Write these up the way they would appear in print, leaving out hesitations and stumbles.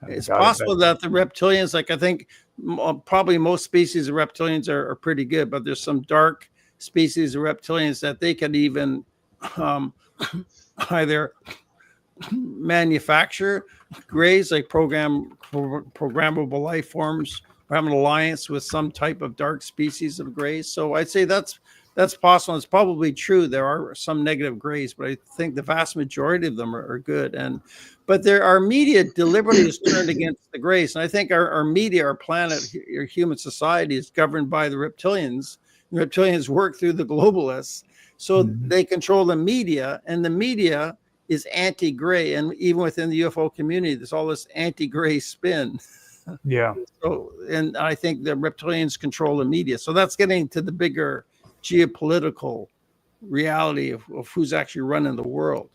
It's possible that the reptilians, like I think probably most species of reptilians are pretty good, but there's some dark species of reptilians that they could even either manufacture grays, like programmable life forms, or have an alliance with some type of dark species of grays. So I'd say that's possible. It's probably true. There are some negative grays, but I think the vast majority of them are good. But our media deliberately is turned against the grays. And I think our media, our planet, our human society is governed by the reptilians. The reptilians work through the globalists. So they control the media, and the media is anti-gray. And even within the UFO community, there's all this anti-gray spin. Yeah. So, and I think the reptilians control the media. So that's getting to the bigger geopolitical reality of who's actually running the world.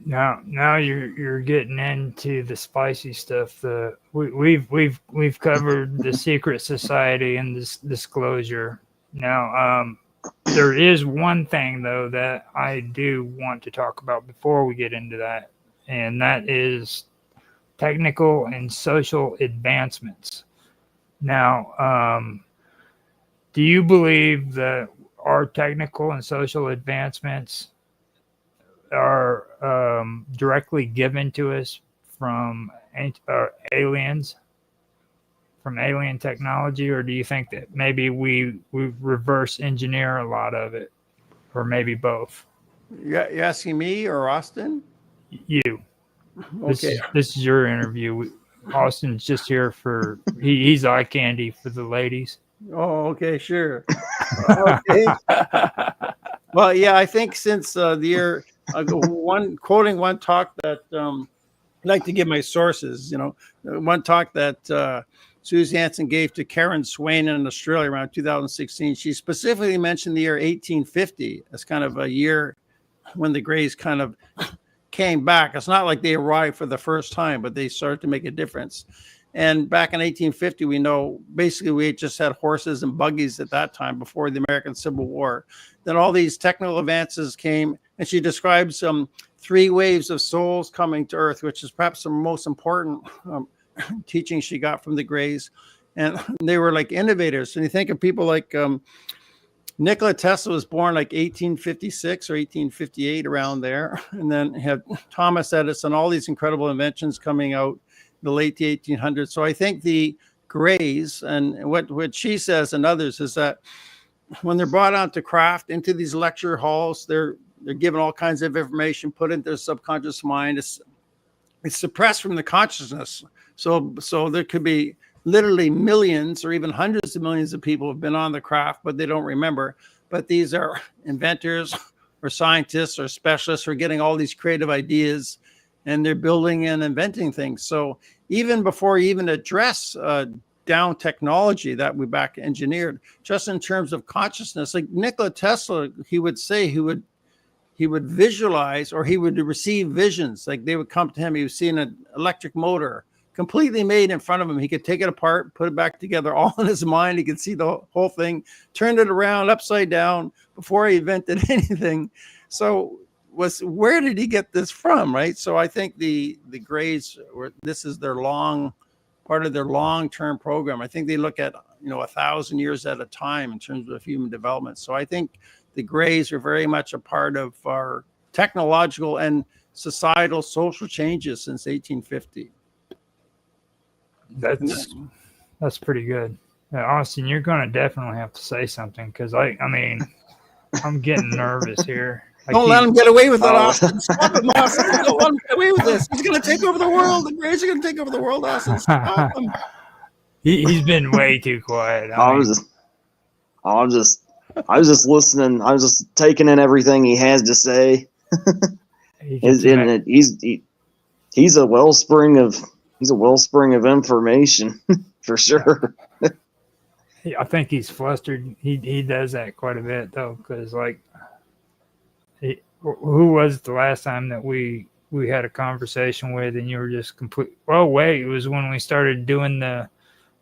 Now you're getting into the spicy stuff. We've covered the secret society and this disclosure. Now, there is one thing though that I do want to talk about before we get into that, and that is technical and social advancements. Now, do you believe that our technical and social advancements are directly given to us from aliens, from alien technology, or do you think that maybe we reverse engineer a lot of it, or maybe both? You're asking me or Austin? You. Okay. This is your interview. Austin's just here for he's eye candy for the ladies. Oh, okay, sure. Okay. Well, yeah, I think since the year quoting one talk that I like to give my sources, one talk that Susie Hanson gave to Karen Swain in Australia around 2016. She specifically mentioned the year 1850 as kind of a year when the Greys kind of came back. It's not like they arrived for the first time, but they started to make a difference. And back in 1850, we know basically we just had horses and buggies at that time before the American Civil War. Then all these technical advances came, and she describes 3 waves of souls coming to Earth, which is perhaps the most important teaching she got from the Greys. And they were like innovators. And you think of people like Nikola Tesla was born like 1856 or 1858, around there. And then had Thomas Edison, all these incredible inventions coming out in the late 1800s. So I think the Greys, and what she says and others, is that when they're brought onto craft into these lecture halls, they're given all kinds of information put into their subconscious mind. It's suppressed from the consciousness. So there could be literally millions or even hundreds of millions of people have been on the craft, but they don't remember. But these are inventors or scientists or specialists who are getting all these creative ideas, and they're building and inventing things. So even before you even address down technology that we back engineered, just in terms of consciousness, like Nikola Tesla, he would say he would visualize, or he would receive visions. Like they would come to him. He was seeing an electric motor completely made in front of him. He could take it apart, put it back together, all in his mind. He could see the whole thing, turned it around upside down before he invented anything. So where did he get this from, right? So I think the Greys, this is their part of their long-term program. I think they look at 1,000 years at a time in terms of human development. So I think the Greys are very much a part of our technological and societal social changes since 1850. That's pretty good. Austin, you're going to definitely have to say something, because I'm getting nervous here. Don't let him get away with it, Austin. Stop him, Austin. Don't let him get away with this. He's going to take over the world. The Greys are going to take over the world, Austin. Stop him. He's been way too quiet. I was just listening. I was just taking in everything he has to say. He's a wellspring of information for sure. I think he's flustered. He does that quite a bit though, because who was the last time that we had a conversation with, and you were just complete? Oh wait, it was when we started doing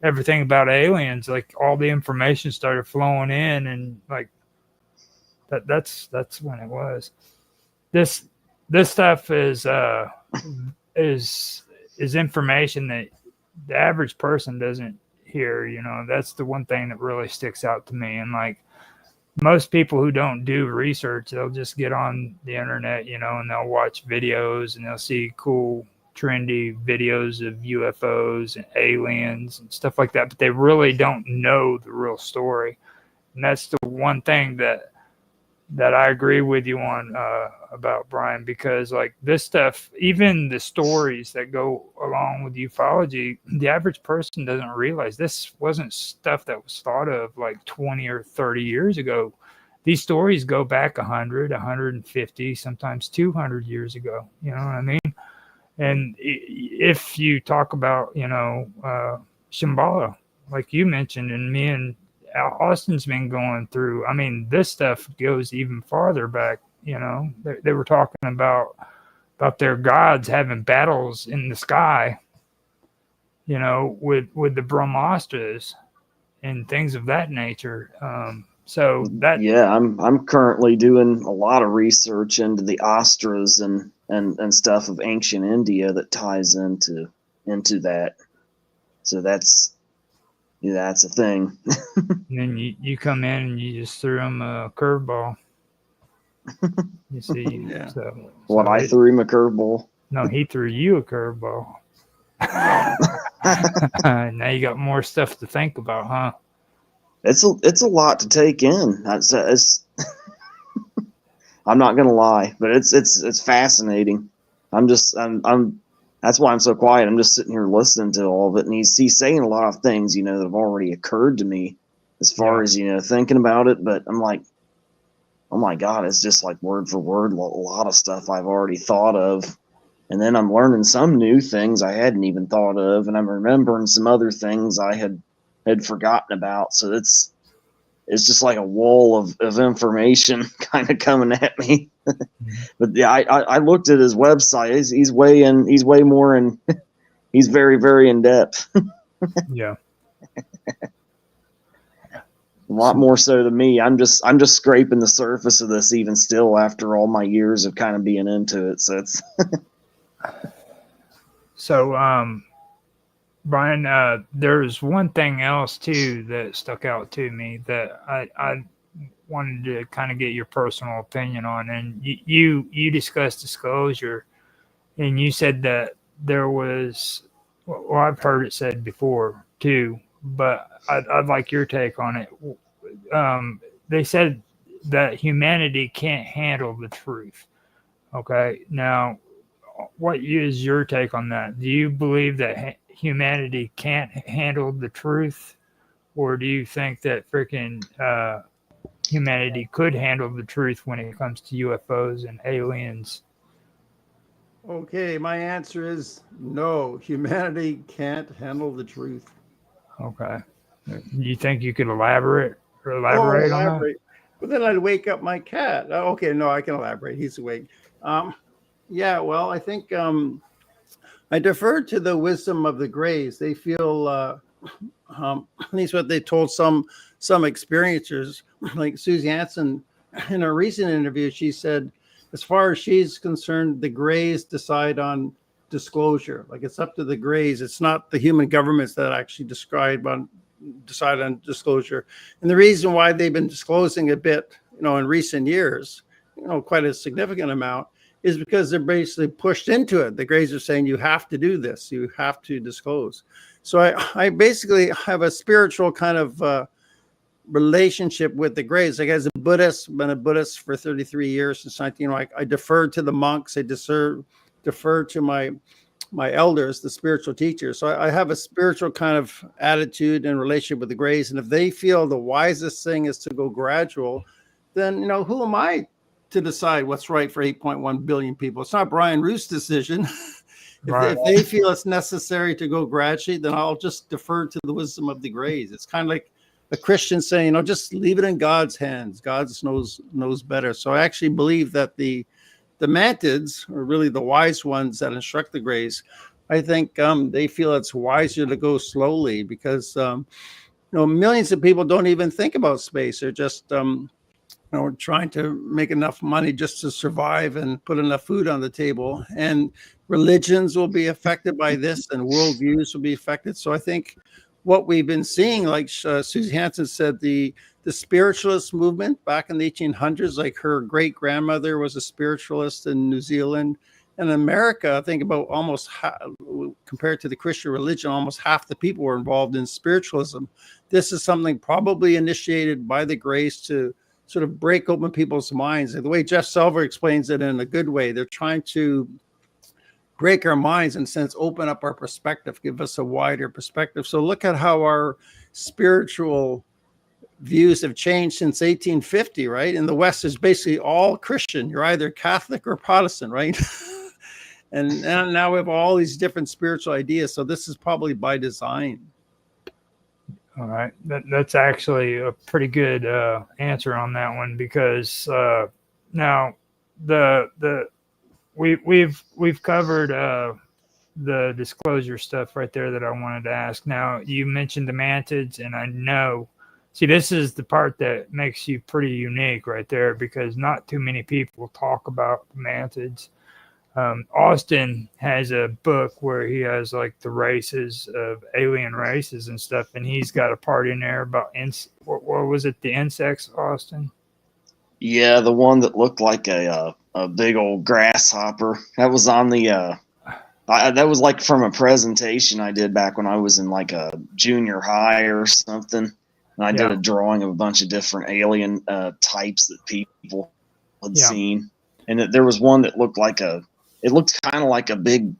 everything about aliens. Like all the information started flowing in, and that's when it was. This stuff is is information that the average person doesn't hear. You know, that's the one thing that really sticks out to me. And like most people who don't do research, they'll just get on the internet, you know, and they'll watch videos and they'll see cool, trendy videos of UFOs and aliens and stuff like that, but they really don't know the real story. And that's the one thing that I agree with you on about, Brian, because like this stuff, even the stories that go along with ufology, the average person doesn't realize this wasn't stuff that was thought of like 20 or 30 years ago. These stories go back 100, 150, sometimes 200 years ago. You know what I mean? And if you talk about, you know, Shambhala, like you mentioned, and me and Austin's been going through, I mean, this stuff goes even farther back. You know, they were talking about their gods having battles in the sky, you know, with the Brahmastras and things of that nature. So that, yeah, I'm currently doing a lot of research into the Astras and stuff of ancient India that ties into that. So that's a thing. and then you come in and you just threw him a curveball. You see, Yeah. What, I threw him a curveball? No, he threw you a curveball. Now you got more stuff to think about, huh? It's a lot to take in. I'm not gonna lie, but it's fascinating. I'm that's why I'm so quiet. I'm just sitting here listening to all of it, and he's saying a lot of things, you know, that have already occurred to me as far as, you know, thinking about it. But I'm like, oh my God, it's just like word for word a lot of stuff I've already thought of. And then I'm learning some new things I hadn't even thought of, and I'm remembering some other things I had forgotten about. So it's just like a wall of information kind of coming at me. But yeah, I looked at his website. He's way more in. He's very, very in depth. Yeah. A lot more so than me. I'm just scraping the surface of this even still after all my years of kind of being into it. So it's so Brian, there's one thing else too that stuck out to me that I wanted to kind of get your personal opinion on. And you discussed disclosure, and you said that there was, well, I've heard it said before too, but I'd like your take on it. They said that humanity can't handle the truth. Okay, now what is your take on that? Do you believe that humanity can't handle the truth, or do you think that freaking humanity could handle the truth when it comes to UFOs and aliens? Okay, my answer is no. Humanity can't handle the truth. Okay. Do you think you could elaborate on that? But then I'd wake up my cat. Oh, okay, no, I can elaborate. He's awake. Yeah, well, I think I defer to the wisdom of the Greys. They feel, at least what they told some experiencers, like Susie Hanson, in a recent interview, she said, as far as she's concerned, the Greys decide on disclosure. Like it's up to the Greys. It's not the human governments that actually decide on disclosure. And the reason why they've been disclosing a bit, you know, in recent years, you know, quite a significant amount, is because they're basically pushed into it. The Greys are saying, you have to do this. You have to disclose. So I basically have a spiritual kind of relationship with the Greys. Like as a Buddhist, been a Buddhist for 33 years since 19, I defer to the monks. I defer to my elders, the spiritual teachers. So I have a spiritual kind of attitude and relationship with the Greys. And if they feel the wisest thing is to go gradual, then, you know, who am I to decide what's right for 8.1 billion people? It's not Brian Roost's decision. If they feel it's necessary to go gradually, then I'll just defer to the wisdom of the Greys. It's kind of like a Christian saying, you know, just leave it in God's hands. God knows better. So I actually believe that the Mantids are really the wise ones that instruct the Greys. I think they feel it's wiser to go slowly because, you know, millions of people don't even think about space. They're just trying to make enough money just to survive and put enough food on the table. And religions will be affected by this, and worldviews will be affected. So I think what we've been seeing, like Susie Hanson said, the spiritualist movement back in the 1800s, like her great grandmother was a spiritualist in New Zealand. And in America, I think about almost compared to the Christian religion, almost half the people were involved in spiritualism. This is something probably initiated by the grace to sort of break open people's minds. The way Jeff Silver explains it in a good way, they're trying to break our minds and, in a sense, open up our perspective, give us a wider perspective. So look at how our spiritual views have changed since 1850, right? In the West, is basically all Christian. You're either Catholic or Protestant, right? and now we have all these different spiritual ideas. So this is probably by design. All right, that's actually a pretty good answer on that one, because now we've covered the disclosure stuff right there that I wanted to ask. Now you mentioned the mantids, and I know, see, this is the part that makes you pretty unique right there, because not too many people talk about the mantids. Austin has a book where he has like the races of alien races and stuff, and he's got a part in there about what was it, the insects, Austin? Yeah, the one that looked like a big old grasshopper. That was on the that was like from a presentation I did back when I was in like a junior high or something. And I did a drawing of a bunch of different alien types that people had seen, and there was one that looked like it looked kind of like a big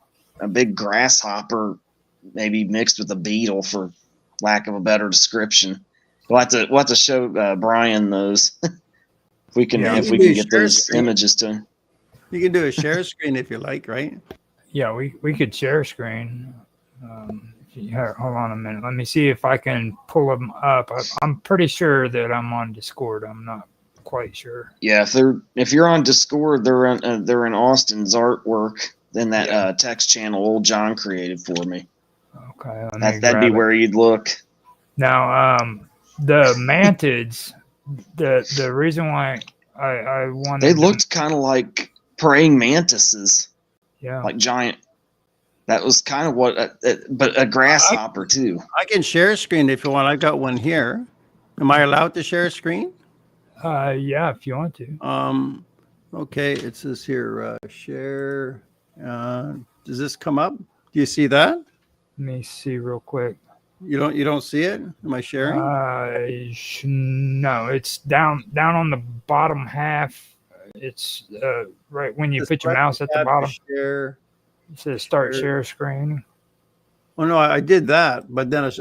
grasshopper, maybe mixed with a beetle, for lack of a better description. We'll have to show Brian those if we can get those images to him. You can do a share screen if you like, right? Yeah, we could share screen. Hold on a minute. Let me see if I can pull them up. I'm pretty sure that I'm on Discord. I'm not quite sure. Yeah, if you're on Discord, they're in Austin's artwork. Then that text channel old John created for me. Okay, that'd be where you'd look. Now, the mantids. The reason why I wanted, they looked kind of like praying mantises. Yeah, like giant. That was kind of what, but a grasshopper too. I can share a screen if you want. I got one here. Am I allowed to share a screen? Yeah, if you want to. Okay, it says here, share. Does this come up? Do you see that? Let me see real quick. You don't see it? Am I sharing? No, it's down on the bottom half. It's right when you put your mouse at the bottom. Share. It says start share screen. Oh no, I did that, but then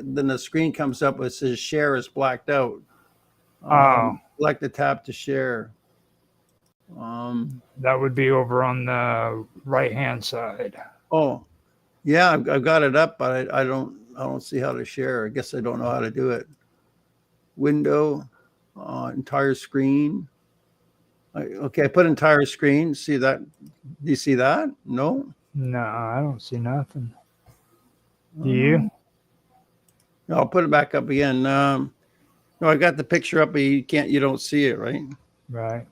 then the screen comes up. It says share is blacked out. Select the tab to share. That would be over on the right hand side. Oh, yeah, I've got it up, but I don't see how to share. I guess I don't know how to do it. Window, entire screen. Okay, I put entire screen. See that? Do you see that? No. No, I don't see nothing. Do you? No, I'll put it back up again. No, I got the picture up, but you don't see it, right? Right.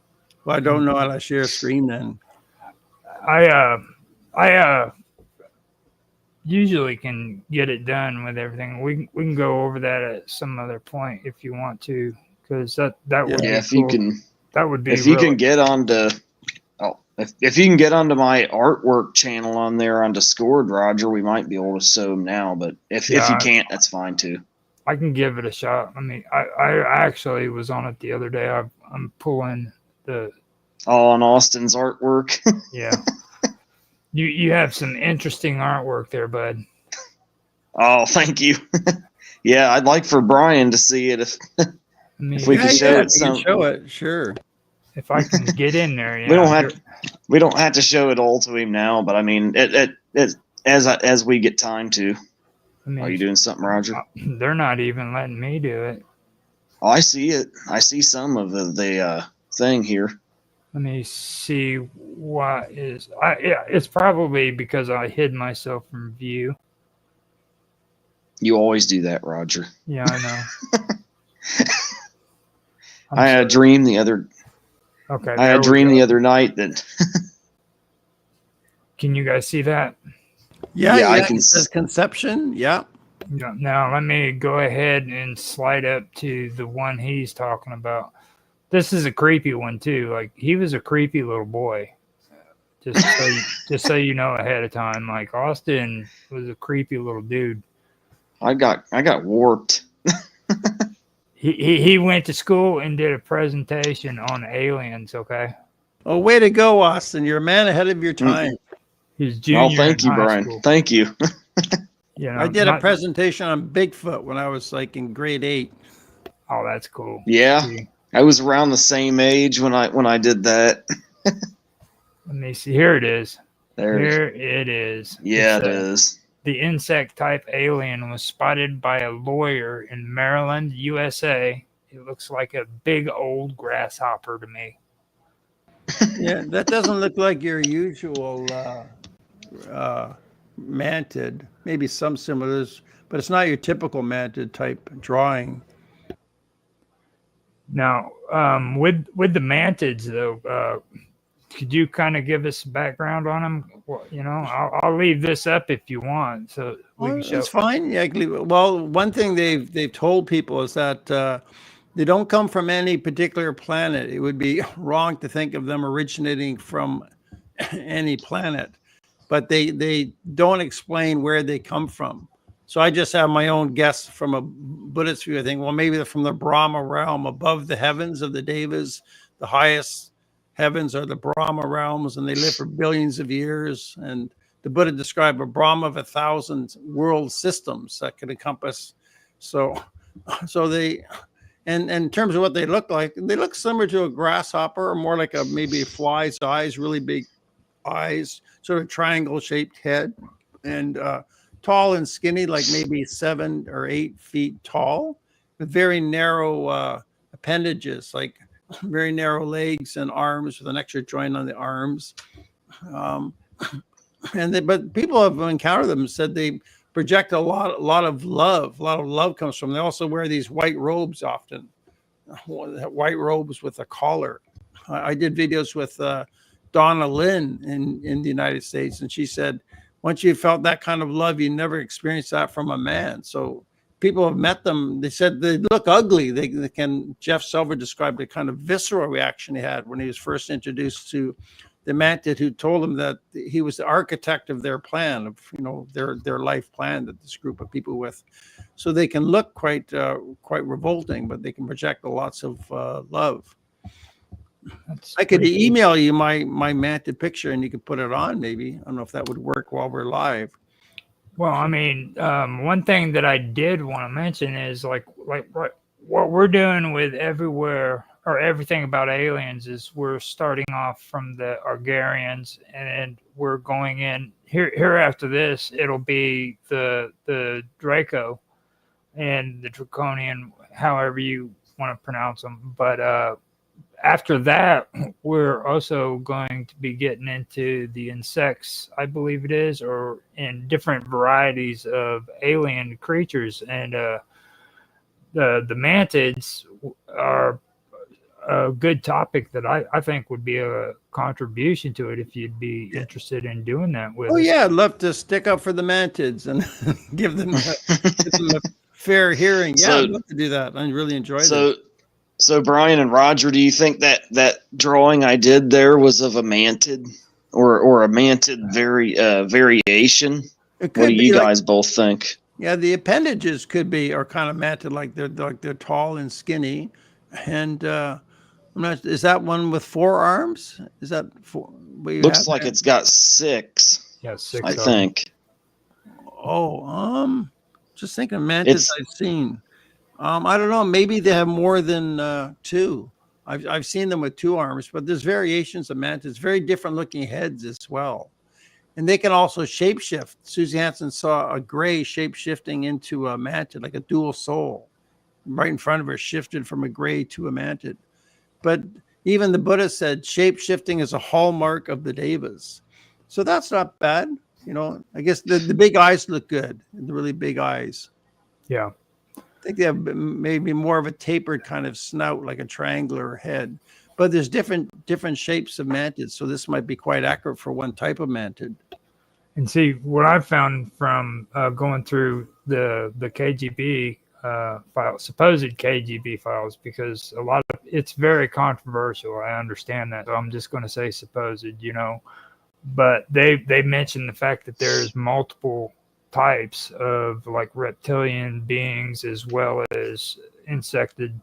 Well, I don't know how to share a screen then. I usually can get it done with everything. We can go over that at some other point if you want to, because that would be if cool. you can. That would be. If you can get onto, if you can get onto my artwork channel on there on Discord, Roger, we might be able to sew them now. But if you can't, that's fine too. I can give it a shot. I mean, I actually was on it the other day. I'm pulling the. On Austin's artwork. Yeah. You have some interesting artwork there, bud. Oh, thank you. Yeah, I'd like for Brian to see it if we can show it. Show it, sure. If I can get in there, yeah. We don't have to show it all to him now, but I mean, it as we get time to. I mean, are you doing something, Roger? They're not even letting me do it. Oh, I see it. I see some of the thing here. Let me see what is. It's probably because I hid myself from view. You always do that, Roger. Yeah, I know. I had a dream the other. Okay. I had a dream the other night that. Can you guys see that? Yeah, Yeah, I yeah. can It says conception. Yeah. Now let me go ahead and slide up to the one he's talking about. This is a creepy one too. Like he was a creepy little boy. Just so you know ahead of time. Like Austin was a creepy little dude. I got warped. He went to school and did a presentation on aliens. Okay. Oh, way to go, Austin! You're a man ahead of your time. He's junior. Oh, thank in you, high Brian. School. Thank you. You know, I did a presentation on Bigfoot when I was like in grade 8. Oh, that's cool. Yeah, See, I was around the same age when I did that. let me see. Here it is. There. Here it is. Yeah, It's, it is. The insect type alien was spotted by a lawyer in Maryland, USA. It looks like a big old grasshopper to me. Yeah, that doesn't look like your usual mantid. Maybe some similars, but it's not your typical mantid type drawing. Now, with the mantids though, could you kind of give us background on them? Well, you know, I'll leave this up if you want, so we can show. It's fine. Yeah, I can leave it. Well, one thing they've told people is that they don't come from any particular planet. It would be wrong to think of them originating from any planet, but they don't explain where they come from. So I just have my own guess from a Buddhist view. I think, well, maybe they're from the Brahma realm above the heavens of the Devas. The highest heavens are the Brahma realms, and they live for billions of years. And the Buddha described a Brahma of 1,000 world systems that could encompass. So they, and in terms of what they look like, they look similar to a grasshopper, or more like maybe a fly's eyes, really big eyes, sort of triangle shaped head, and tall and skinny, like maybe 7 or 8 feet tall, with very narrow appendages, like very narrow legs and arms with an extra joint on the arms. But people have encountered them and said they project a lot of love. A lot of love comes from them. They also wear these white robes often, white robes with a collar. I did videos with Donna Lynn in the United States, and she said, once you felt that kind of love, you never experienced that from a man. So people have met them. They said they look ugly. They can. Jeff Silver described the kind of visceral reaction he had when he was first introduced to the mantid, who told him that he was the architect of their plan, of their life plan that this group of people with. So they can look quite revolting, but they can project lots of love. I could email you my mantid picture, and you could put it on. Maybe I don't know if that would work while we're live. Well, I mean, one thing that I did want to mention is like what we're doing with everywhere or everything about aliens is we're starting off from the Argarians, and we're going in here after this. It'll be the Draco and the Draconian, however you want to pronounce them. But after that, we're also going to be getting into the insects, I believe it is, or in different varieties of alien creatures. And the mantids are a good topic that I think would be a contribution to it if you'd be interested in doing that with us. Yeah, I'd love to stick up for the mantids and give them a fair hearing. Yeah, I'd love to do that. I really enjoyed it. So Brian and Roger, do you think that drawing I did there was of a mantid or a mantid variation? What do you guys both think? Yeah, the appendages are kind of mantid, like they're tall and skinny, and is that one with 4 arms? Is that 4? Looks like it's got 6. Yeah, 6. I think. Oh, just thinking of mantids I've seen. I don't know. Maybe they have more than 2. I've seen them with 2 arms, but there's variations of mantids, very different looking heads as well. And they can also shapeshift. Susie Hanson saw a gray shape-shifting into a mantid, like a dual soul. Right in front of her, shifted from a gray to a mantid. But even the Buddha said shape-shifting is a hallmark of the Devas. So that's not bad. I guess the big eyes look good, the really big eyes. Yeah. think they have maybe more of a tapered kind of snout, like a triangular head. But there's different shapes of mantids, so this might be quite accurate for one type of mantid. And see, what I've found from going through the KGB files, supposed KGB files, because a lot of it's very controversial. I understand that, so I'm just going to say supposed, But they mentioned the fact that there's multiple types of like reptilian beings as well as insected.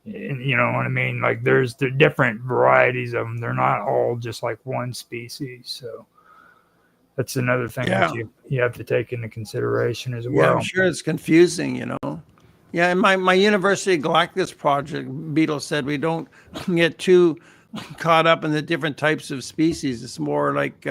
You know what I mean? Like there's the different varieties of them. They're not all just like one species. So that's another thing that you have to take into consideration as well. Yeah, I'm sure it's confusing, Yeah, in my University Galactus project, Beetle said we don't get too caught up in the different types of species. It's more like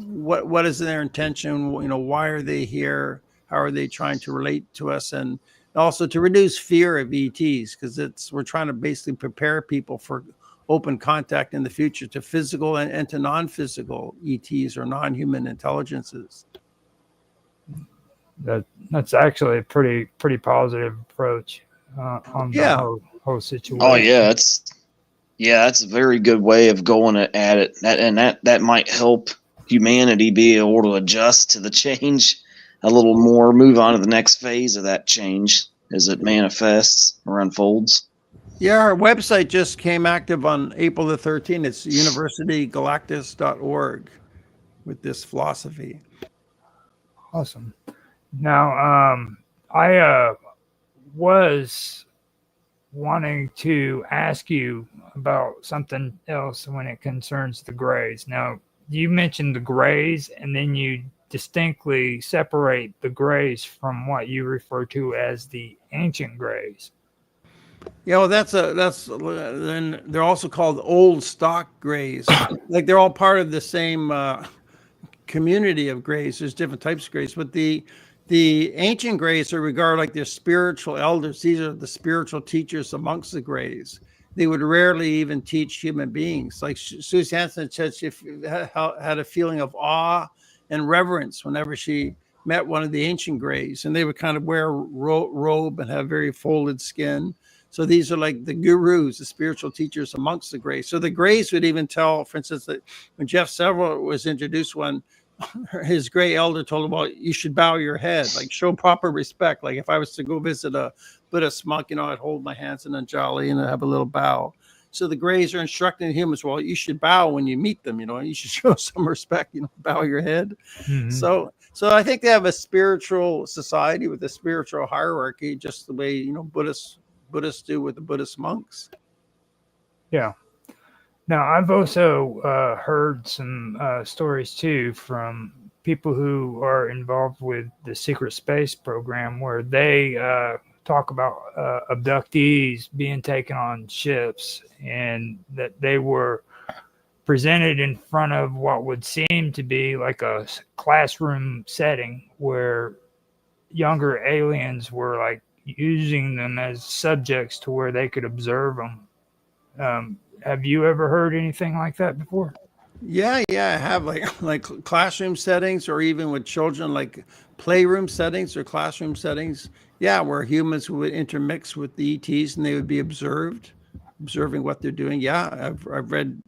what is their intention? Why are they here? How are they trying to relate to us? And also to reduce fear of ETs, because we're trying to basically prepare people for open contact in the future to physical and to non-physical ETs or non-human intelligences. That's actually a pretty positive approach on the whole situation. Oh yeah, that's a very good way of going at it. That might help humanity be able to adjust to the change a little more, move on to the next phase of that change as it manifests or unfolds. Yeah, our website just came active on April the 13th. It's universitygalactus.org with this philosophy. Awesome. Now, I was wanting to ask you about something else when it concerns the grays. Now, you mentioned the grays, and then you distinctly separate the grays from what you refer to as the ancient grays. Yeah, well, then they're also called old stock grays. Like they're all part of the same community of grays. There's different types of grays, but the ancient grays are regarded like they're spiritual elders. These are the spiritual teachers amongst the grays. They would rarely even teach human beings. Like Susie Hanson said, she had a feeling of awe and reverence whenever she met one of the ancient grays, and they would kind of wear a robe and have very folded skin. So these are like the gurus, the spiritual teachers amongst the grays. So the grays would even tell, for instance, that when Jeff Several was introduced, his gray elder told him, well, you should bow your head, like show proper respect. Like if I was to go visit a Buddhist monk, I'd hold my hands in Anjali and I'd have a little bow. So the grays are instructing humans, well, you should bow when you meet them, you should show some respect, bow your head. Mm-hmm. So I think they have a spiritual society with a spiritual hierarchy, just the way, Buddhists do with the Buddhist monks. Yeah. Now, I've also heard some stories too from people who are involved with the secret space program, where they talk about abductees being taken on ships, and that they were presented in front of what would seem to be like a classroom setting where younger aliens were like using them as subjects to where they could observe them. Have you ever heard anything like that before? Yeah, I have like classroom settings, or even with children, like playroom settings or classroom settings. Yeah, where humans would intermix with the ETs and they would be observing what they're doing. Yeah, I've read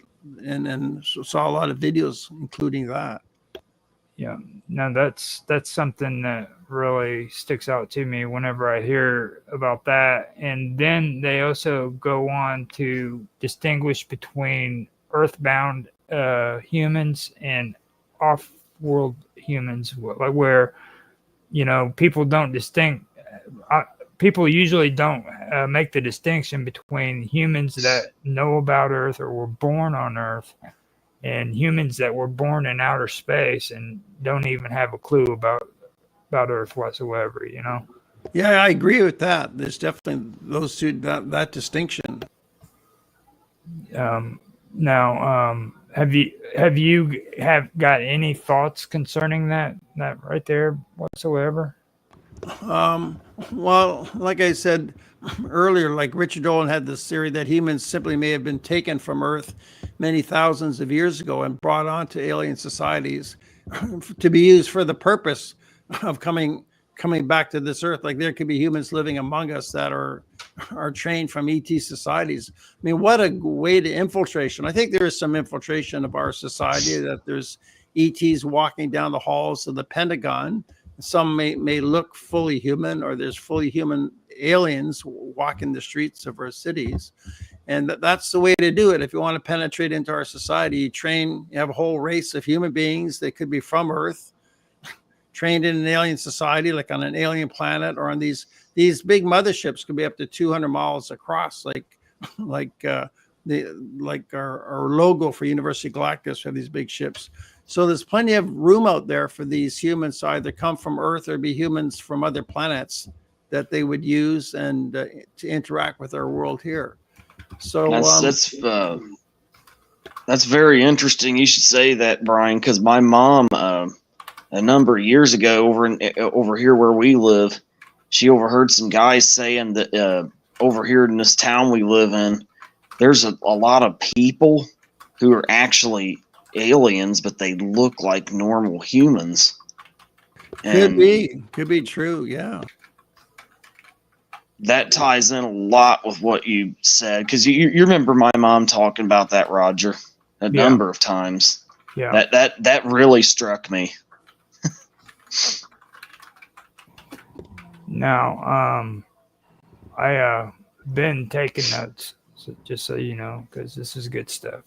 and saw a lot of videos including that. Yeah, no, that's something that really sticks out to me whenever I hear about that. And then they also go on to distinguish between earthbound humans and off-world humans, where people don't people usually don't make the distinction between humans that know about Earth or were born on Earth and humans that were born in outer space and don't even have a clue about Earth whatsoever, Yeah, I agree with that. There's definitely those two, that distinction. Now, have you got any thoughts concerning that right there whatsoever? Well, like I said earlier, like Richard Dolan had this theory that humans simply may have been taken from Earth many thousands of years ago and brought onto alien societies to be used for the purpose of coming coming back to this earth. Like there could be humans living among us that are trained from ET societies. I mean, what a way to infiltration. I think there is some infiltration of our society, that there's ETs walking down the halls of the Pentagon. Some may look fully human, or there's fully human aliens walking the streets of our cities. And that's the way to do it. If you want to penetrate into our society, you have a whole race of human beings that could be from Earth, trained in an alien society, like on an alien planet, or on these big motherships could be up to 200 miles across, like our logo for University Galactus. We have these big ships. So there's plenty of room out there for these humans to either come from Earth or be humans from other planets that they would use and to interact with our world here. So that's very interesting. You should say that, Brian, because my mom, a number of years ago, over here where we live, she overheard some guys saying that over here in this town we live in, there's a lot of people who are actually aliens, but they look like normal humans. Could be true, yeah. That ties in a lot with what you said, because you remember my mom talking about that, Roger, a number of times. Yeah, that really struck me. Now, I been taking notes, so just so you know, because this is good stuff.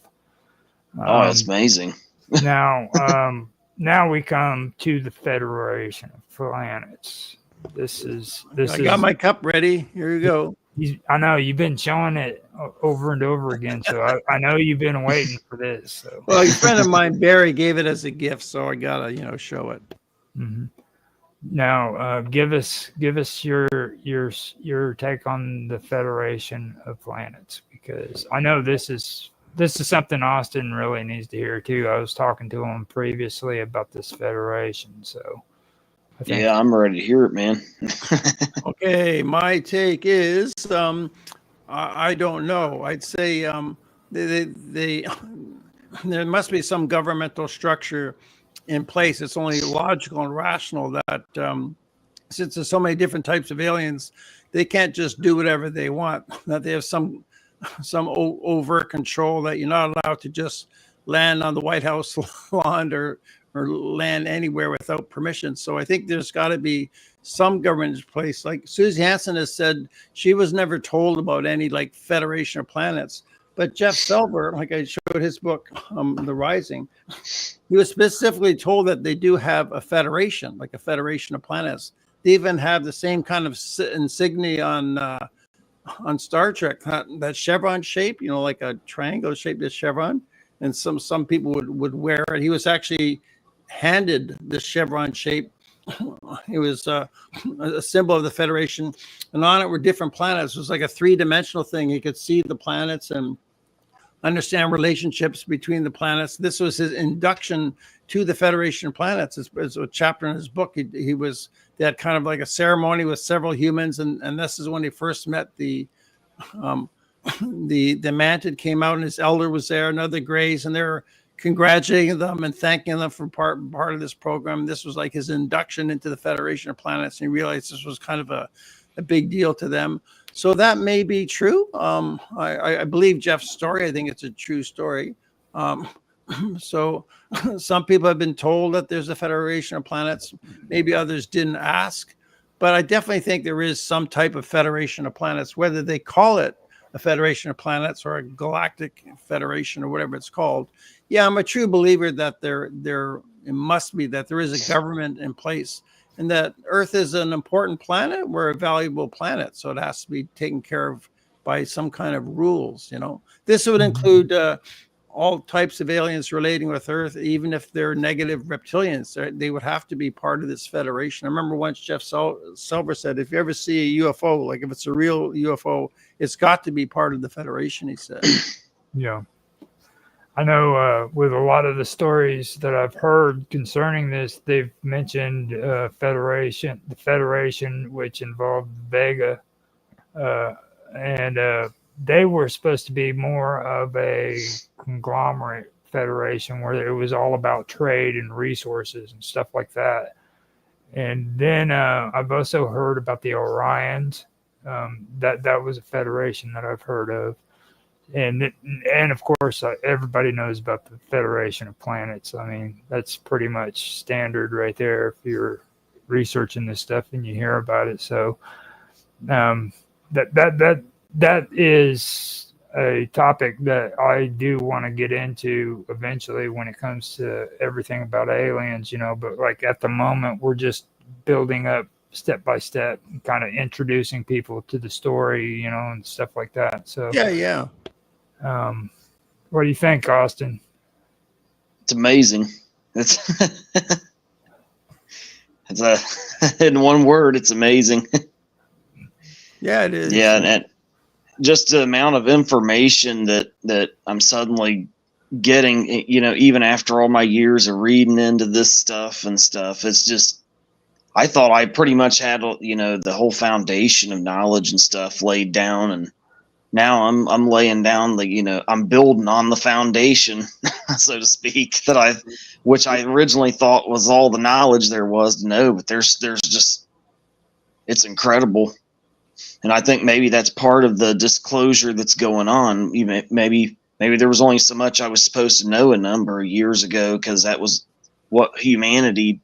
Oh, that's amazing. Now, now we come to the Federation of Planets. I got my cup ready. Here you go. I know you've been showing it over and over again, so I know you've been waiting for this. So. Well, a friend of mine, Barry, gave it as a gift, so I gotta, show it. Mm-hmm. Now, give us your take on the Federation of Planets, because I know this is something Austin really needs to hear too. I was talking to him previously about this Federation, so. Yeah, I'm ready to hear it, man. Okay, my take is I don't know. I'd say there must be some governmental structure in place. It's only logical and rational that since there's so many different types of aliens, they can't just do whatever they want. That they have some overt control, that you're not allowed to just land on the White House lawn or land anywhere without permission. So I think there's got to be some government in place. Like Susie Hanson has said, she was never told about any like Federation of Planets. But Jeff Silver, like I showed his book, The Rising, he was specifically told that they do have a federation, like a Federation of Planets. They even have the same kind of insignia on Star Trek, that chevron shape, like a triangle shaped as chevron. And some people would wear it. He was actually handed the chevron shape. It was a symbol of the Federation, and on it were different planets. It was like a three-dimensional thing. He could see the planets and understand relationships between the planets. This was his induction to the Federation of Planets. It's a chapter in his book. They had kind of like a ceremony with several humans, and this is when he first met the Mantid came out, and his elder was there, and other Greys, and they're congratulating them and thanking them for part of this program. This was like his induction into the Federation of Planets, and he realized this was kind of a big deal to them. So that may be true. I believe Jeff's story. I think it's a true story. So some people have been told that there's a Federation of Planets. Maybe others didn't ask, but I definitely think there is some type of Federation of Planets, whether they call it a Federation of Planets or a Galactic Federation or whatever it's called. Yeah, I'm a true believer that it must be that there is a government in place, and that Earth is an important planet. We're a valuable planet, so it has to be taken care of by some kind of rules. This would include all types of aliens relating with Earth, even if they're negative reptilians. They would have to be part of this federation. I remember once Jeff Silver said, if you ever see a UFO, like if it's a real UFO, it's got to be part of the federation, he said. Yeah. I know with a lot of the stories that I've heard concerning this, they've mentioned the Federation, which involved Vega, and they were supposed to be more of a conglomerate federation where it was all about trade and resources and stuff like that. And then I've also heard about the Orions. That was a federation that I've heard of. And of course, everybody knows about the Federation of Planets. I mean, that's pretty much standard right there if you're researching this stuff and you hear about it. So that is a topic that I do want to get into eventually when it comes to everything about aliens, you know. But like at the moment, we're just building up step by step, kind of introducing people to the story, you know, and stuff like that. So Yeah. what do you think, Austin? It's amazing. It's it's a in one word, it's amazing. Yeah, it is. Yeah, and just the amount of information that I'm suddenly getting, you know, even after all my years of reading into this stuff, it's just, I thought I pretty much had, you know, the whole foundation of knowledge and stuff laid down, and now I'm laying down the, you know, I'm building on the foundation, so to speak, which I originally thought was all the knowledge there was to know, but there's just, it's incredible. And I think maybe that's part of the disclosure that's going on. Even maybe there was only so much I was supposed to know a number of years ago, because that was what humanity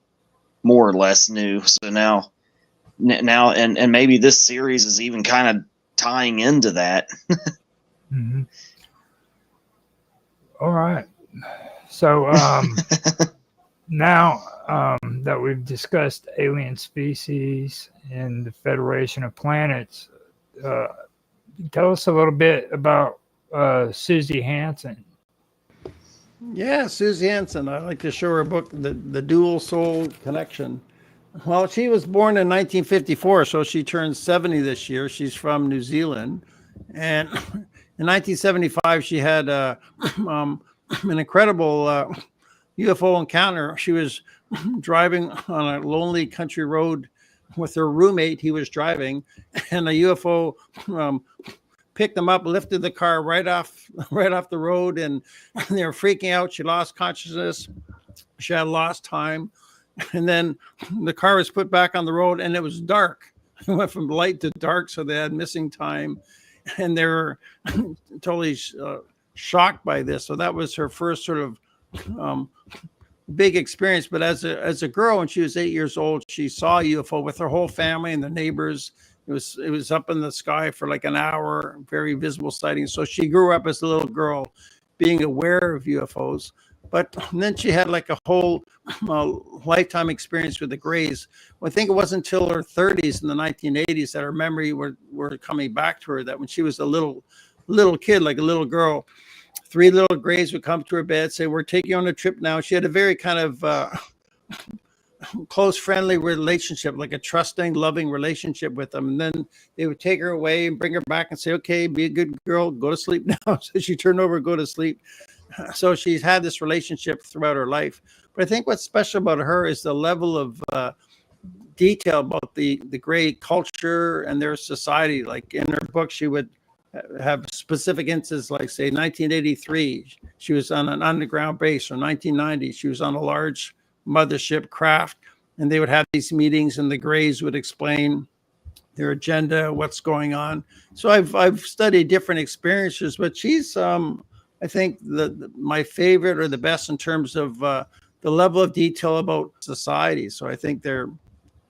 more or less knew. So now, and maybe this series is even kind of tying into that. Mm-hmm. All right. So now that we've discussed alien species and the Federation of Planets, tell us a little bit about Susie Hanson. Yeah, Susie Hanson. I like to show her book, The Dual Soul Connection. Well, she was born in 1954, so she turns 70 this year. She's from New Zealand. And in 1975, she had an incredible UFO encounter. She was driving on a lonely country road with her roommate. He was driving, and a UFO picked them up, lifted the car right off the road, and they were freaking out. She lost consciousness. She had lost time. And then the car was put back on the road, and it was dark. It went from light to dark, so they had missing time. And they were totally shocked by this. So that was her first sort of big experience. But as a girl, when she was 8 years old, she saw a UFO with her whole family and the neighbors. It was up in the sky for like an hour, very visible sighting. So she grew up as a little girl being aware of UFOs. But then she had like a whole lifetime experience with the Greys. Well, I think it wasn't until her 30s in the 1980s that her memory were coming back to her, that when she was a little kid, like a little girl, 3 little Greys would come to her bed, say, "We're taking you on a trip now." She had a very kind of close, friendly relationship, like a trusting, loving relationship with them. And then they would take her away and bring her back and say, "Okay, be a good girl, go to sleep now." So she turned over, go to sleep. So she's had this relationship throughout her life. But I think what's special about her is the level of detail about the Grey culture and their society. Like in her book, she would have specific instances, like say 1983, she was on an underground base, or 1990, she was on a large mothership craft, and they would have these meetings, and the Greys would explain their agenda, what's going on. So I've studied different experiences, but she's I think my favorite or the best in terms of the level of detail about society. So I think they're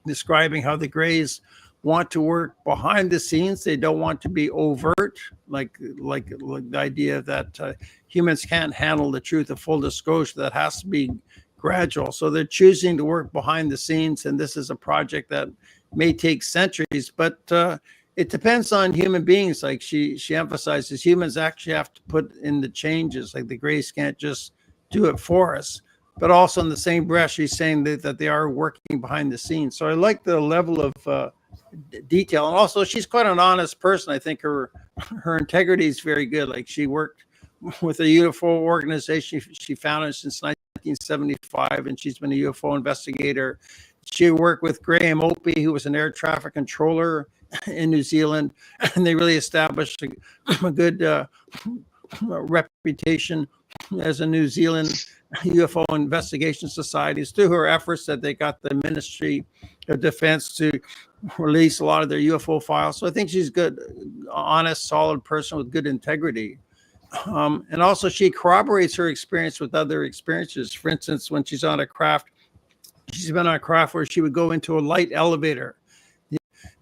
describing how the Greys want to work behind the scenes. They don't want to be overt, like the idea that humans can't handle the truth of full disclosure. That has to be gradual. So they're choosing to work behind the scenes, and this is a project that may take centuries, but it depends on human beings. Like she emphasizes, humans actually have to put in the changes. Like the Greys can't just do it for us. But also in the same breath, she's saying that they are working behind the scenes. So I like the level of detail. And also, she's quite an honest person. I think her integrity is very good. Like she worked with a UFO organization she founded since 1975, and she's been a UFO investigator. She worked with Graham Opie, who was an air traffic controller in New Zealand, and they really established a good reputation as a New Zealand UFO investigation societies. Through her efforts that they got the Ministry of Defense to release a lot of their UFO files. So I think she's good, honest, solid person with good integrity. And also she corroborates her experience with other experiences. For instance, when she's on a craft, she's been on a craft where she would go into a light elevator, the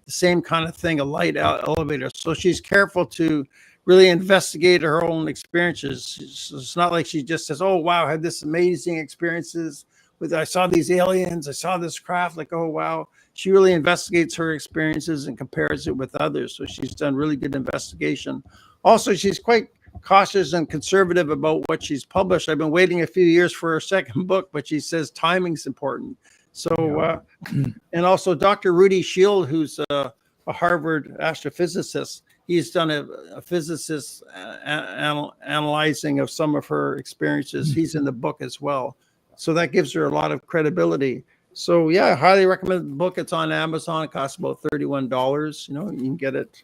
same kind of thing, a light elevator. So she's careful to really investigate her own experiences. It's not like she just says, oh, wow, I had this amazing experiences with, I saw these aliens, I saw this craft, like, oh, wow. She really investigates her experiences and compares it with others. So she's done really good investigation. Also, she's quite cautious and conservative about what she's published. I've been waiting a few years for her second book, but she says timing's important. So, and also Dr. Rudy Shield, who's a Harvard astrophysicist, he's done a physicist analyzing of some of her experiences. He's in the book as well. So that gives her a lot of credibility. So yeah, I highly recommend the book. It's on Amazon. It costs about $31. You know, you can get it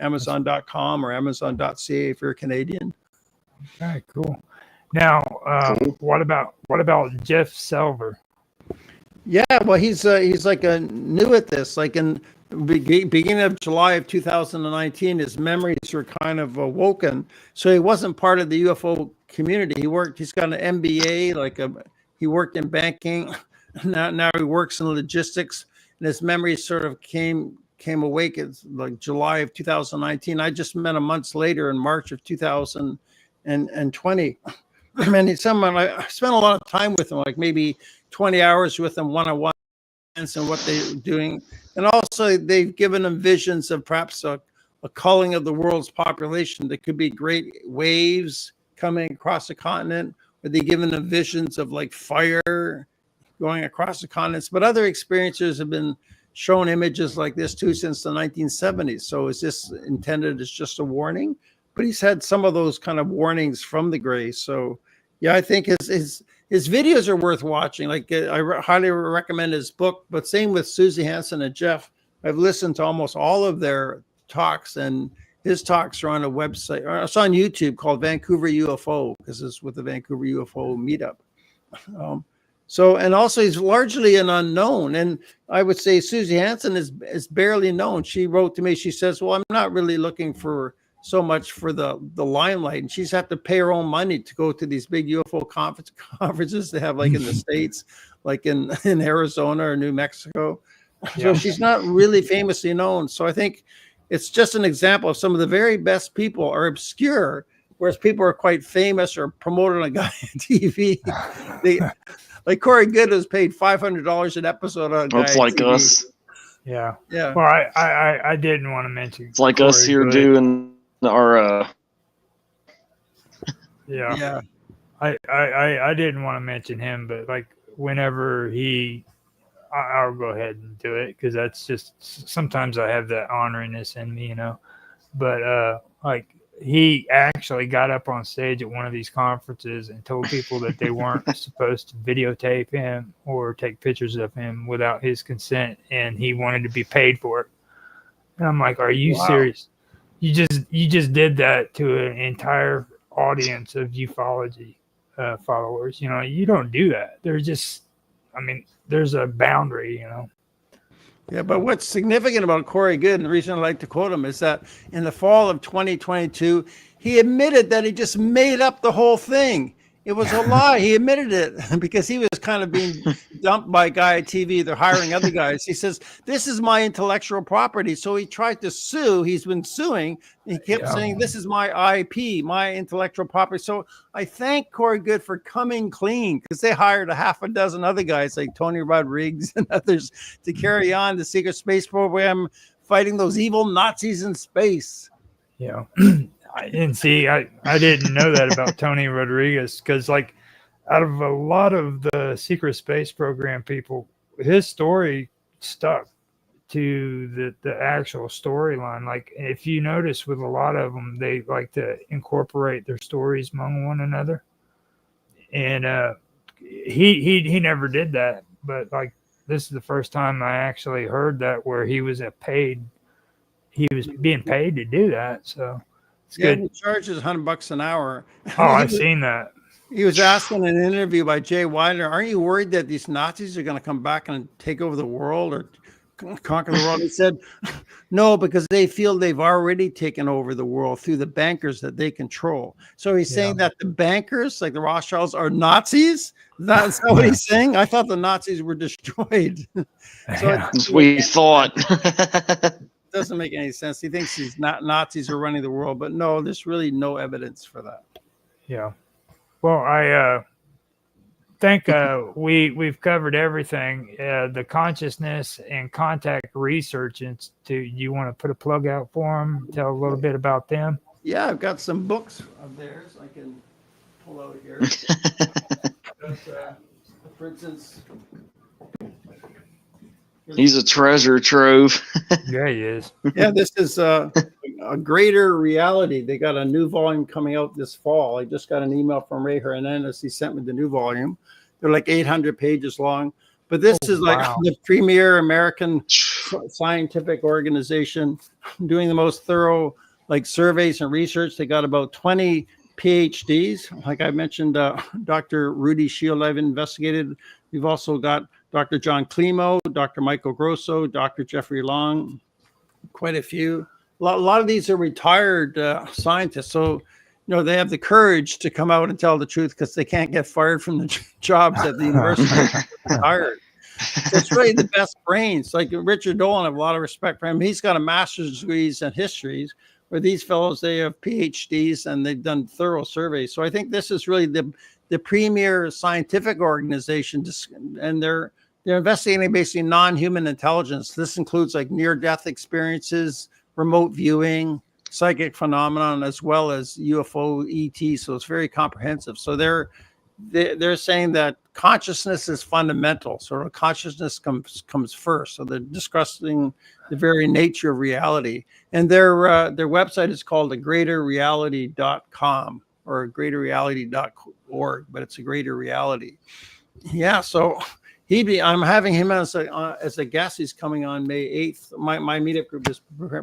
Amazon.com or Amazon.ca if you're Canadian. Okay, cool. Now, what about Jeff Selver? Yeah, well, he's like new at this. Like in beginning of July of 2019, his memories were kind of awoken. So he wasn't part of the UFO community. He's got an MBA, he worked in banking. Now he works in logistics, and his memories sort of came awake in like July of 2019. I just met him months later in March of 2020. And he's someone I spent a lot of time with him, like maybe 20 hours with him one-on-one, and what they're doing. And also they've given him visions of perhaps a culling of the world's population. There could be great waves coming across the continent, or they've given him visions of like fire going across the continents. But other experiencers have been shown images like this too since the 1970s. So is this intended as just a warning? But he's had some of those kind of warnings from the Greys. So yeah, I think his videos are worth watching. Like I highly recommend his book, but same with Susie Hanson and Jeff. I've listened to almost all of their talks, and his talks are on a website, or it's on YouTube called Vancouver UFO, because it's with the Vancouver UFO meetup. So, and also he's largely an unknown. And I would say Susie Hanson is barely known. She wrote to me, she says, well, I'm not really looking for so much for the limelight. And she's have to pay her own money to go to these big UFO conferences they have, like in the States, like in Arizona or New Mexico. So she's not really famously known. So I think it's just an example of some of the very best people are obscure, whereas people are quite famous or promoting a guy on TV. Like Corey Good was paid $500 an episode on a guy. Looks like TV. us. Yeah. Yeah. Well, I didn't want to mention. It's like Corey us here Good. doing our. Yeah. I didn't want to mention him, but like whenever I'll go ahead and do it, because that's just, sometimes I have that honoriness in me, you know. But like he actually got up on stage at one of these conferences and told people that they weren't supposed to videotape him or take pictures of him without his consent, and he wanted to be paid for it. And I'm like, are you serious? You just did that to an entire audience of ufology followers. You know, you don't do that. There's a boundary, you know. Yeah, but what's significant about Corey Good, and the reason I like to quote him, is that in the fall of 2022, he admitted that he just made up the whole thing. It was a lie. He admitted it because he was kind of being dumped by a guy at TV. They're hiring other guys. He says, this is my intellectual property. So he tried to sue. He's been suing. He kept saying, this is my IP, my intellectual property. So I thank Corey Good for coming clean, because they hired a half a dozen other guys like Tony Rodriguez and others to carry on the secret space program, fighting those evil Nazis in space. Yeah. I didn't know that about Tony Rodriguez, because like out of a lot of the secret space program people, his story stuck to the actual storyline. Like if you notice with a lot of them, they like to incorporate their stories among one another. And he never did that. But like this is the first time I actually heard that, where he was being paid to do that. So it's good. He charges $100 an hour. Oh, I've seen that. He was asked in an interview by Jay Wilder, aren't you worried that these Nazis are going to come back and take over the world or conquer the world? He said, no, because they feel they've already taken over the world through the bankers that they control. So he's saying that the bankers, like the Rothschilds, are Nazis? That's not what he's saying? I thought the Nazis were destroyed. That's what we thought. Doesn't make any sense. He thinks these Nazis are running the world, but no, there's really no evidence for that. Yeah. Well, I think we've covered everything. The Consciousness and Contact Research Institute. You want to put a plug out for them? Tell a little bit about them. Yeah, I've got some books of theirs I can pull out here. For instance, he's a treasure trove. Yeah, he is. Yeah, this is a greater reality. They got a new volume coming out this fall. I just got an email from Ray Hernandez. He sent me the new volume. They're like 800 pages long. But this is like the premier American scientific organization doing the most thorough like surveys and research. They got about 20 PhDs. Like I mentioned, Dr. Rudy Shield, I've investigated. We've also got Dr. John Klimo, Dr. Michael Grosso, Dr. Jeffrey Long, quite a few. A lot of these are retired scientists. So, they have the courage to come out and tell the truth because they can't get fired from the jobs at the university. Retired. So it's really the best brains. Like Richard Dolan, I have a lot of respect for him. He's got a master's degrees in histories, where these fellows, they have PhDs and they've done thorough surveys. So I think this is really the premier scientific organization, and they're investigating basically non-human intelligence. This includes like near-death experiences, remote viewing, psychic phenomenon, as well as UFO, ET. So it's very comprehensive. So they're saying that consciousness is fundamental. Sort of consciousness comes first. So they're discussing the very nature of reality. And their website is called agreaterreality.com or greaterreality.org, but it's a greater reality. Yeah. So I'm having him as a guest. He's coming on May 8th. My meetup group is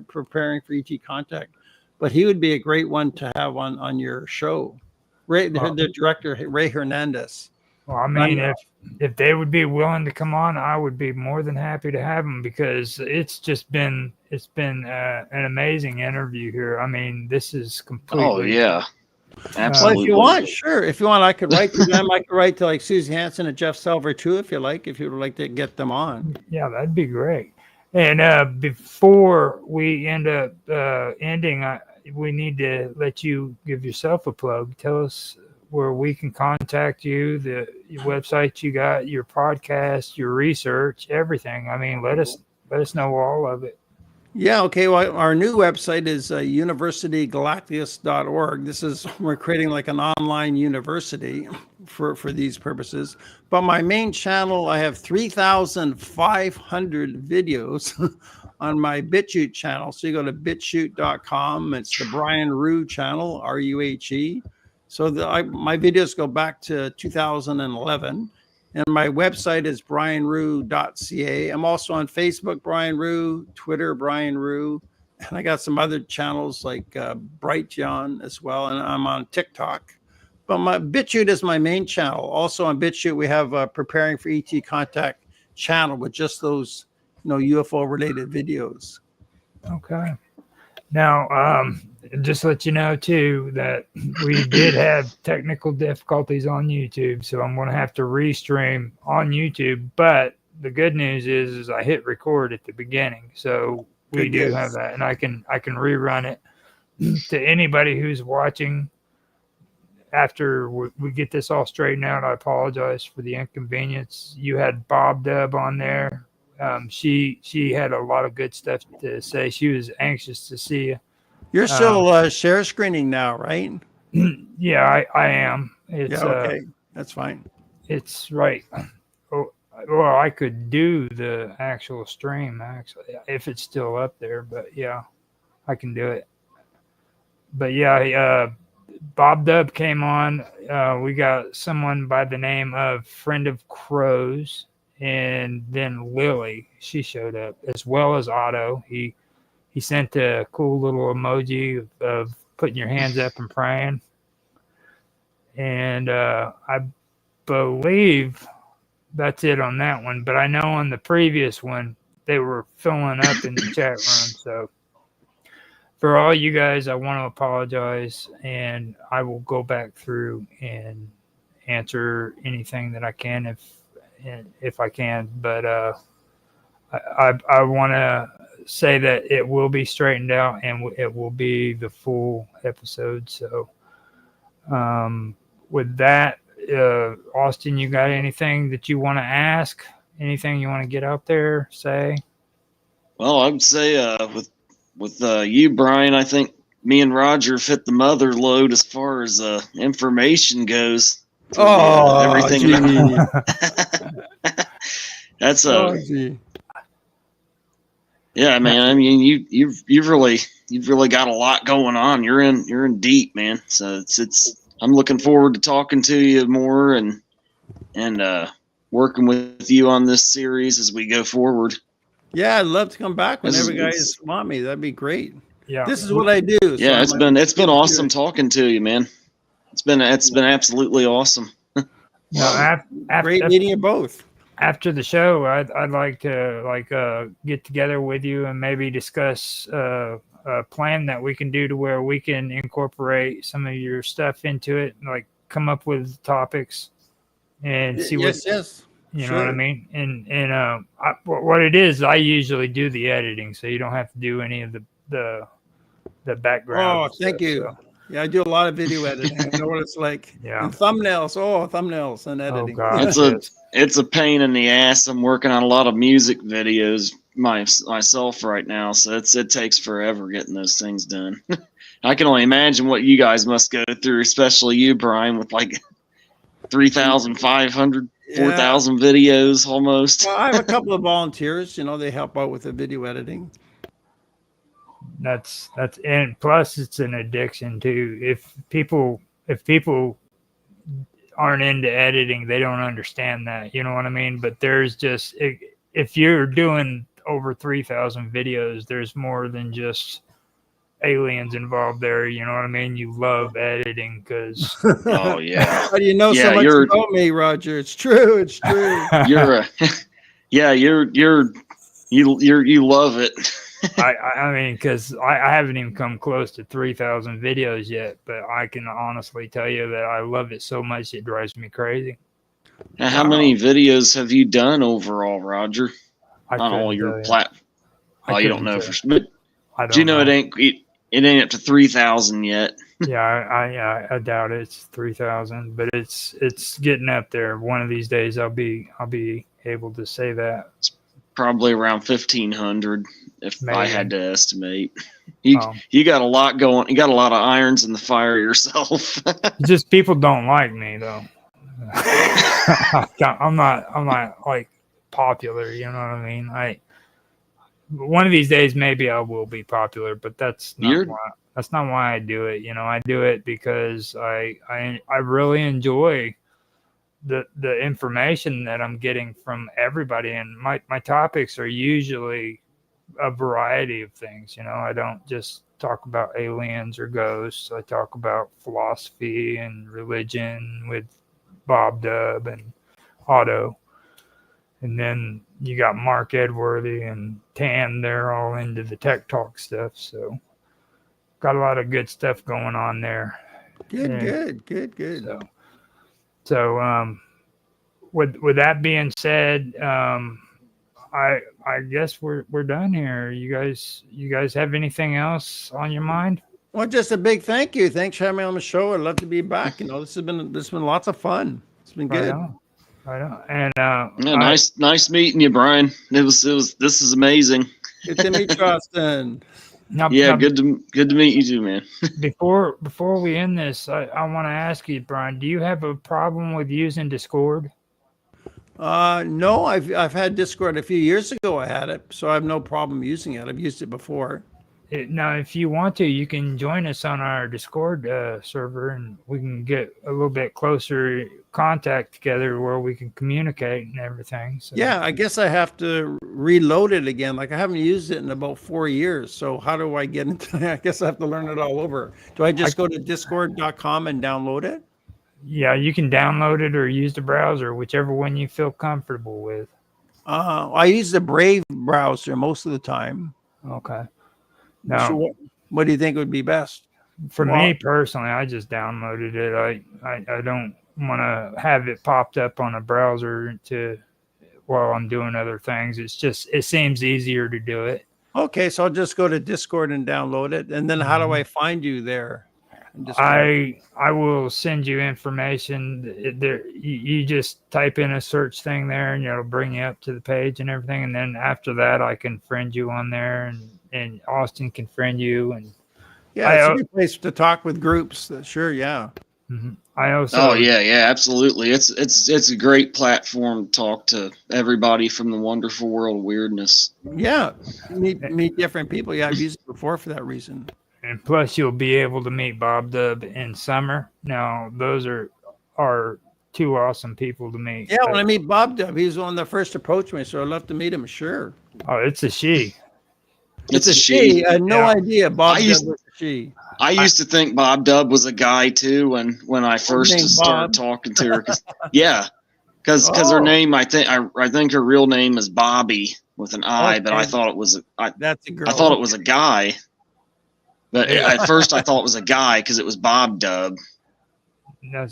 preparing for ET Contact, but he would be a great one to have on your show. Ray, the director, Ray Hernandez. Well, I mean, if they would be willing to come on, I would be more than happy to have them, because it's been an amazing interview here. I mean, this is completely. Oh yeah, absolutely. Well, if you want, sure. If you want, I could write to them. I could write to like Susie Hanson and Jeff Selver too, if you like. If you would like to get them on. Yeah, that'd be great. And before we end up ending, we need to let you give yourself a plug. Tell us where we can contact you, the website you got, your podcast, your research, everything. I mean, let us know all of it. Yeah, okay. Well, our new website is universitygalacticus.org. We're creating like an online university for these purposes. But my main channel, I have 3,500 videos on my BitChute channel. So you go to bitchute.com. It's the Brian Rue channel, RUHE. So my videos go back to 2011. And my website is brianrue.ca. I'm also on Facebook, Brian Rue, Twitter, Brian Rue. And I got some other channels like Bright John as well. And I'm on TikTok. But my BitChute is my main channel. Also on BitChute, we have Preparing for ET Contact channel with just those UFO related videos. Okay. Now, just to let you know too that we did have technical difficulties on YouTube, so I'm going to have to restream on YouTube. But the good news is I hit record at the beginning, so we do have that, and I can rerun it to anybody who's watching. After we get this all straightened out, I apologize for the inconvenience. You had Bob Dub on there. She had a lot of good stuff to say. She was anxious to see you. You're still share screening now, right? Yeah, I am. It's, okay. That's fine. It's right. Oh, well, I could do the actual stream, actually, if it's still up there. But, yeah, I can do it. But, yeah, Bob Dub came on. We got someone by the name of Friend of Crows. And then Lily, she showed up, as well as Otto. He sent a cool little emoji of putting your hands up and praying. And I believe that's it on that one. But I know on the previous one, they were filling up in the chat room. So for all you guys, I want to apologize, and I will go back through and answer anything that I can if I can. But I want to say that it will be straightened out, and it will be the full episode. So with that, Austin, you got anything that you want to ask? Anything you want to get out there, say? Well, I would say with you, Brian, I think me and Roger fit the mother load as far as information goes. Everything. That's yeah, man. I mean, you've really got a lot going on. You're in deep, man. So it's I'm looking forward to talking to you more and working with you on this series as we go forward. Yeah, I'd love to come back whenever you guys want me. That'd be great. Yeah, this is what I do. Yeah, it's been awesome talking to you, man. It's been absolutely awesome. Great meeting you both. After the show, I'd like to get together with you and maybe discuss a plan that we can do to where we can incorporate some of your stuff into it, like come up with topics and see what. Yes. You know what I mean? And what it is, I usually do the editing, so you don't have to do any of the background. Oh, thank you. So. Yeah, I do a lot of video editing. I know what it's like. Yeah. And thumbnails and editing. Oh, God. It's a pain in the ass. I'm working on a lot of music videos myself right now, so it takes forever getting those things done. I can only imagine what you guys must go through, especially you, Brian, with like 3,500, 4,000 videos almost. Well, I have a couple of volunteers. They help out with the video editing. That's and plus it's an addiction too. If people aren't into editing, they don't understand that. You know what I mean? But there's just if you're doing over 3,000 videos, there's more than just aliens involved there. You know what I mean? You love editing because oh yeah. How do you know so much about me, Roger? It's true. It's true. You love it. I mean, because I haven't even come close to 3,000 videos yet, but I can honestly tell you that I love it so much it drives me crazy. Now, how many videos have you done overall, Roger? On all your platforms? Oh, you don't know for sure. But do you know it ain't up to 3,000 yet? Yeah, I doubt it's 3,000, but it's getting up there. One of these days, I'll be able to say that. It's probably around 1,500 if maybe. I had to estimate. You got a lot going. You got a lot of irons in the fire yourself. Just people don't like me though. I'm not like popular. You know what I mean? One of these days maybe I will be popular, but that's not why I do it. I do it because I really enjoy the information that I'm getting from everybody, and my topics are usually a variety of things. I don't just talk about aliens or ghosts. I talk about philosophy and religion with Bob Dub and Otto, and then you got Mark Edworthy and Tan. They're all into the tech talk stuff, so got a lot of good stuff going on there. Good. So with that being said, I guess we're done here. You guys have anything else on your mind? Well, just a big thank you. Thanks for having me on the show. I'd love to be back. This has been lots of fun. It's been good. I know. And nice meeting you, Brian. This is amazing. Good to meet you, Austin. Now, good to meet you too, man. Before we end this, I want to ask you, Brian, do you have a problem with using Discord? No, I've had Discord a few years ago. I had it, so I have no problem using it. I've used it before. Now, if you want to, you can join us on our Discord server, and we can get a little bit closer contact together where we can communicate and everything. So. Yeah, I guess I have to reload it again. Like I haven't used it in about 4 years. So how do I get into it? I guess I have to learn it all over. Do I just go to discord.com and download it? Yeah, you can download it or use the browser, whichever one you feel comfortable with. I use the Brave browser most of the time. Okay. So Now, what do you think would be best? for Well, me personally, I just downloaded it. I don't want to have it popped up on a browser while I'm doing other things. It seems easier to do it. Okay, so I'll just go to Discord and download it. And then how do I find you there? in Discord? I will send you information. There, you just type in a search thing there, and it'll bring you up to the page and everything. And then after that, I can friend you on there, and Austin can friend you. And Yeah, it's a good place to talk with groups. Sure, yeah. I also. Oh yeah, absolutely. It's a great platform to talk to everybody from the wonderful world of weirdness. Yeah, meet different people. Yeah, I've used it before for that reason. And plus, you'll be able to meet Bob Dub in summer. Now, those are two awesome people to meet. Yeah, when I meet Bob Dub, he's the one that first approached me, so I'd love to meet him. Sure. Oh, it's a she. It's a she. I had no idea Bob Dub was a she. I used to think Bob Dub was a guy too when I first started talking to her. Yeah, because her name I think her real name is Bobby with an I, but I thought it was that's a girl. I thought it was a guy. But at first I thought it was a guy because it was Bob Dub. No,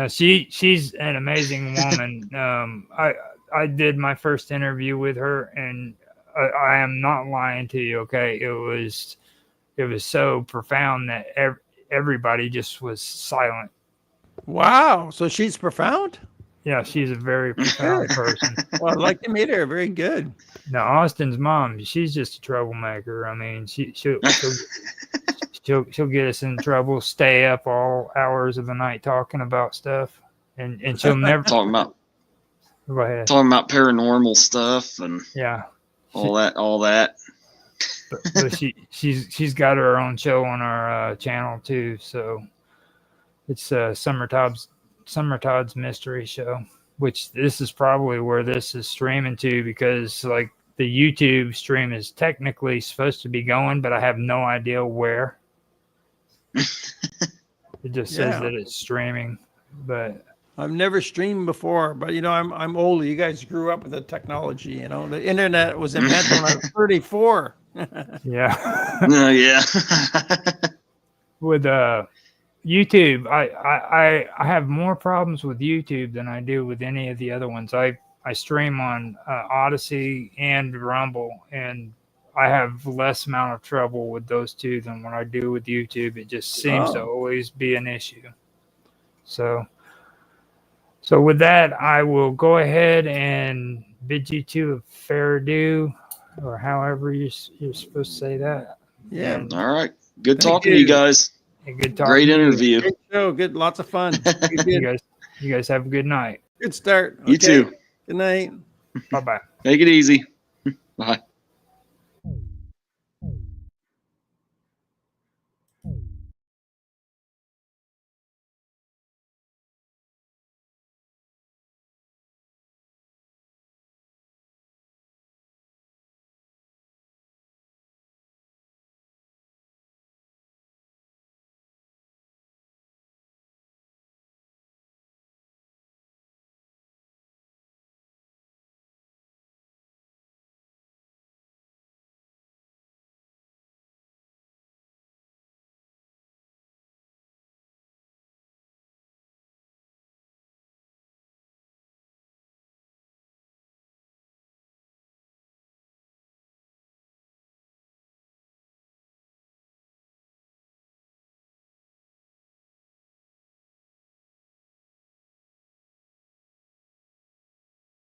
she's an amazing woman. I did my first interview with her, and I am not lying to you. Okay, it was so profound that everybody just was silent. Wow, so she's profound. Yeah, she's a very profound person. Well, I'd like to meet her. Very good. Now, Austin's mom, she's just a troublemaker. I mean, she'll get us in trouble, stay up all hours of the night talking about stuff, and she'll never talking about paranormal stuff and all that. But she's got her own show on our channel too. So it's Summer Todd's Mystery Show, which this is probably where this is streaming to, because like the YouTube stream is technically supposed to be going, but I have no idea where. It just says that it's streaming, but I've never streamed before. But I'm older. You guys grew up with the technology. The internet was invented when I was 34. Yeah. Yeah. With YouTube, I have more problems with YouTube than I do with any of the other ones. I stream on Odyssey and Rumble, and I have less amount of trouble with those two than what I do with YouTube. It just seems to always be an issue. So with that, I will go ahead and bid you to a fair adieu, or however you're supposed to say that. Yeah. All right. Good talking to you guys. Good talking. Great interview. Great show. Good. Lots of fun. You guys have a good night. Good start. You too. Good night. Bye-bye. Take it easy. Bye.